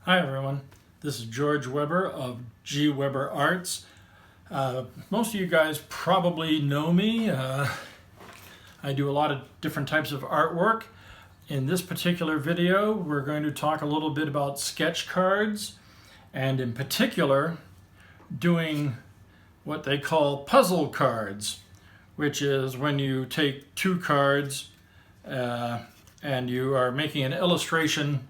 Hi everyone, this is George Weber of gWebberArts. Most of you guys probably know me. I do a lot of different types of artwork. In this particular video, we're going to talk a little bit about sketch cards, and in particular, doing what they call puzzle cards, which is when you take two cards and you are making an illustration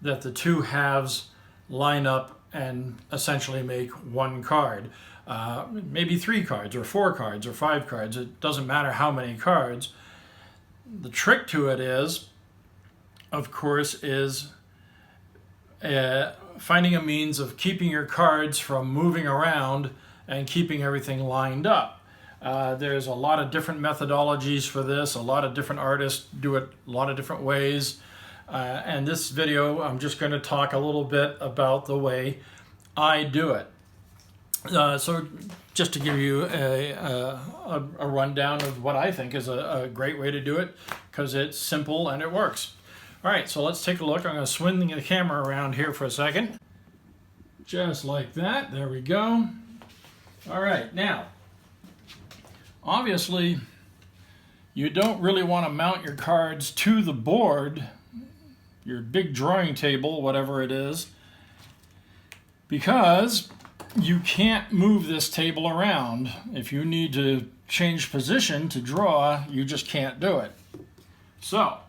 that the two halves line up and essentially make one card. Maybe 3 cards or 4 cards or 5 cards. It doesn't matter how many cards. The trick to it is, of course, is finding a means of keeping your cards from moving around and keeping everything lined up. There's a lot of different methodologies for this. A lot of different artists do it a lot of different ways. And this video, I'm just going to talk a little bit about the way I do it. So just to give you a rundown of what I think is a great way to do it, because it's simple and it works. All right, so let's take a look. I'm going to swing the camera around here for a second. Just like that. There we go. All right, now, obviously, you don't really want to mount your cards to the board, your big drawing table, whatever it is, because you can't move this table around. If you need to change position to draw, you just can't do it. So,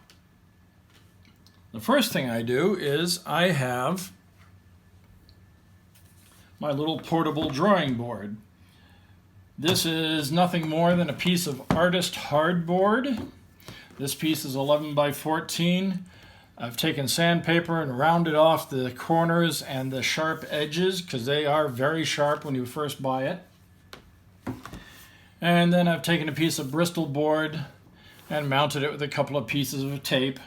the first thing I do is I have my little portable drawing board. This is nothing more than a piece of artist hardboard. This piece is 11 by 14. I've taken sandpaper and rounded off the corners and the sharp edges because they are very sharp when you first buy it. And then I've taken a piece of Bristol board and mounted it with a couple of pieces of tape.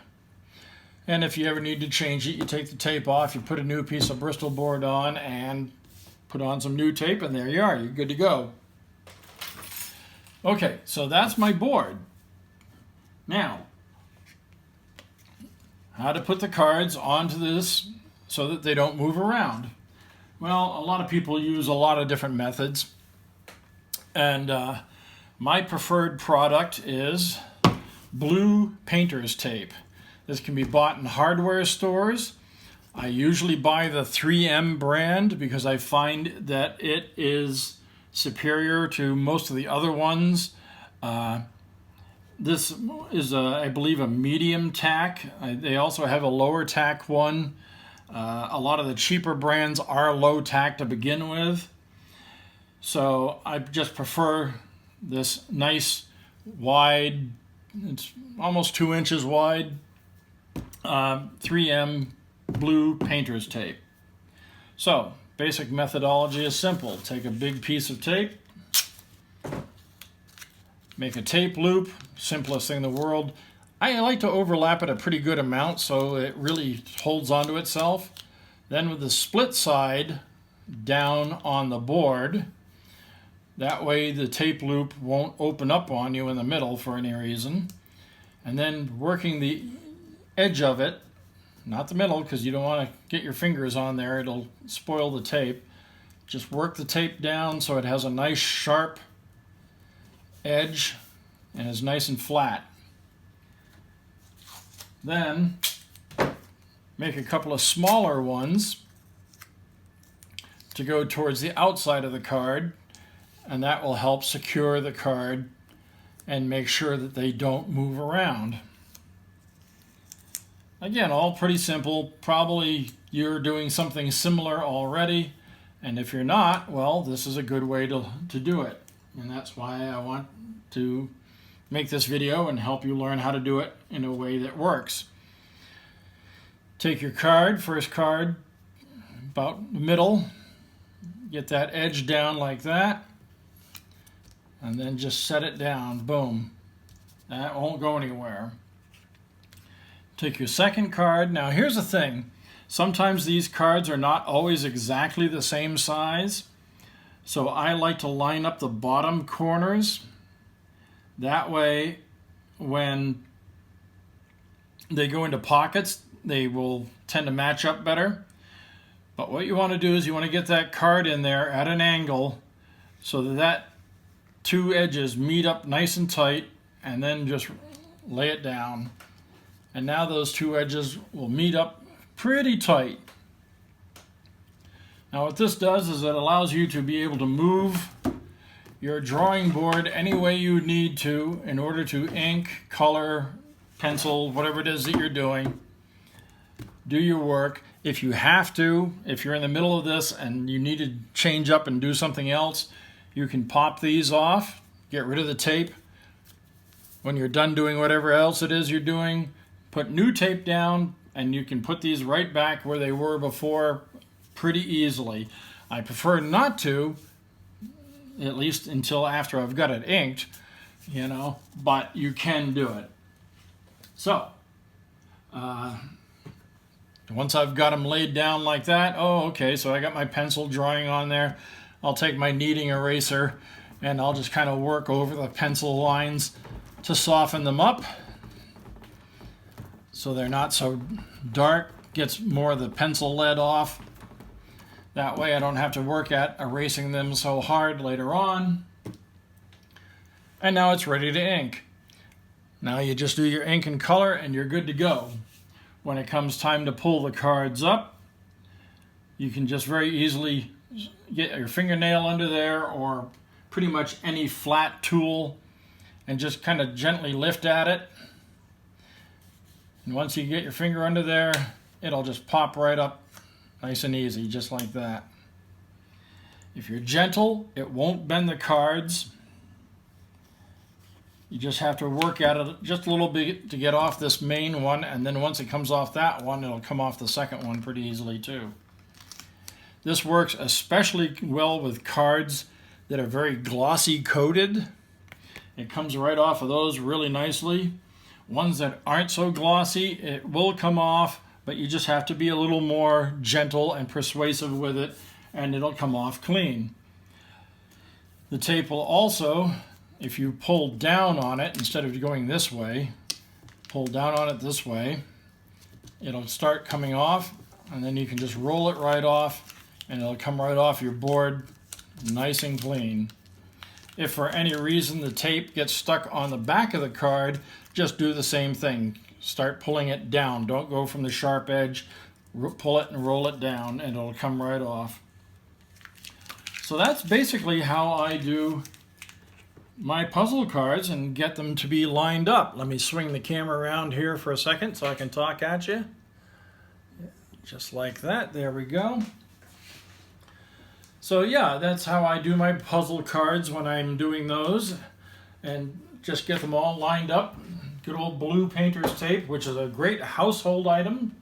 And if you ever need to change it, you take the tape off, you put a new piece of Bristol board on and put on some new tape, and there you are, you're good to go. Okay, so that's my board. Now, how to put the cards onto this so that they don't move around. Well, a lot of people use a lot of different methods, and my preferred product is blue painter's tape. This can be bought in hardware stores. I usually buy the 3M brand because I find that it is superior to most of the other ones. This is, I believe, a medium tack. They also have a lower tack one. A lot of the cheaper brands are low tack to begin with. So I just prefer this nice, wide, it's almost 2 inches wide, 3M blue painter's tape. So, basic methodology is simple. Take a big piece of tape, make a tape loop, simplest thing in the world. I like to overlap it a pretty good amount so it really holds onto itself. Then with the split side down on the board, that way the tape loop won't open up on you in the middle for any reason. And then working the edge of it, not the middle because you don't want to get your fingers on there, it'll spoil the tape. Just work the tape down so it has a nice sharp edge and is nice and flat. Then make a couple of smaller ones to go towards the outside of the card, and that will help secure the card and make sure that they don't move around. Again, all pretty simple. Probably you're doing something similar already, and if you're not, well, this is a good way to do it. And that's why I want to make this video and help you learn how to do it in a way that works. Take your card, first card, about the middle, get that edge down like that, and then just set it down, boom. That won't go anywhere. Take your second card. Now here's the thing. Sometimes these cards are not always exactly the same size. So I like to line up the bottom corners. That way, when they go into pockets, they will tend to match up better. But what you want to do is you want to get that card in there at an angle so that two edges meet up nice and tight, and then just lay it down. And now those two edges will meet up pretty tight. Now what this does is it allows you to be able to move your drawing board any way you need to in order to ink, color, pencil, whatever it is that you're doing. Do your work. If you have to, if you're in the middle of this and you need to change up and do something else, you can pop these off, get rid of the tape. When you're done doing whatever else it is you're doing, put new tape down, and you can put these right back where they were before pretty easily. I prefer not to, at least until after I've got it inked, you know, but you can do it. So, once I've got them laid down like that, oh, okay, so I got my pencil drawing on there. I'll take my kneading eraser and I'll just kind of work over the pencil lines to soften them up so they're not so dark, gets more of the pencil lead off. That way I don't have to work at erasing them so hard later on. And now it's ready to ink. Now you just do your ink and color and you're good to go. When it comes time to pull the cards up, you can just very easily get your fingernail under there or pretty much any flat tool and just kind of gently lift at it. And once you get your finger under there, it'll just pop right up nice and easy, just like that. If you're gentle, it won't bend the cards. You just have to work at it just a little bit to get off this main one, and then once it comes off that one, it'll come off the second one pretty easily too. This works especially well with cards that are very glossy coated. It comes right off of those really nicely. Ones that aren't so glossy, it will come off, but you just have to be a little more gentle and persuasive with it, and it'll come off clean. The tape will also, if you pull down on it, instead of going this way, pull down on it this way, it'll start coming off, and then you can just roll it right off, and it'll come right off your board nice and clean. If for any reason the tape gets stuck on the back of the card, just do the same thing. Start pulling it down. Don't go from the sharp edge. Pull it and roll it down, and it'll come right off. So that's basically how I do my puzzle cards and get them to be lined up. Let me swing the camera around here for a second so I can talk at you. Just like that. There we go. So yeah, that's how I do my puzzle cards when I'm doing those, and just get them all lined up. Good old blue painter's tape, which is a great household item.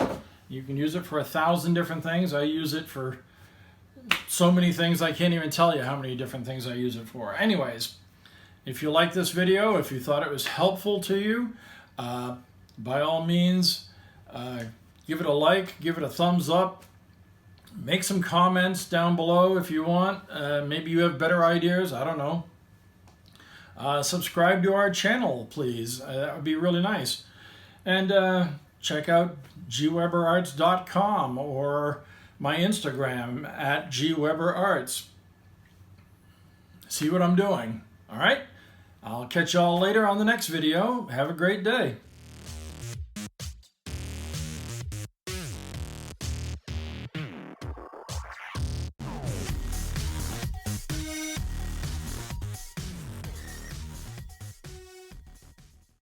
You can use it for 1,000 different things. I use it for so many things I can't even tell you how many different things I use it for. Anyways, if you like this video, if you thought it was helpful to you, by all means, give it a like, give it a thumbs up. Make some comments down below if you want. Maybe you have better ideas. I don't know. Subscribe to our channel, please. That would be really nice. And check out gWebberArts.com or my Instagram at gWebberArts. See what I'm doing. All right? I'll catch y'all later on the next video. Have a great day.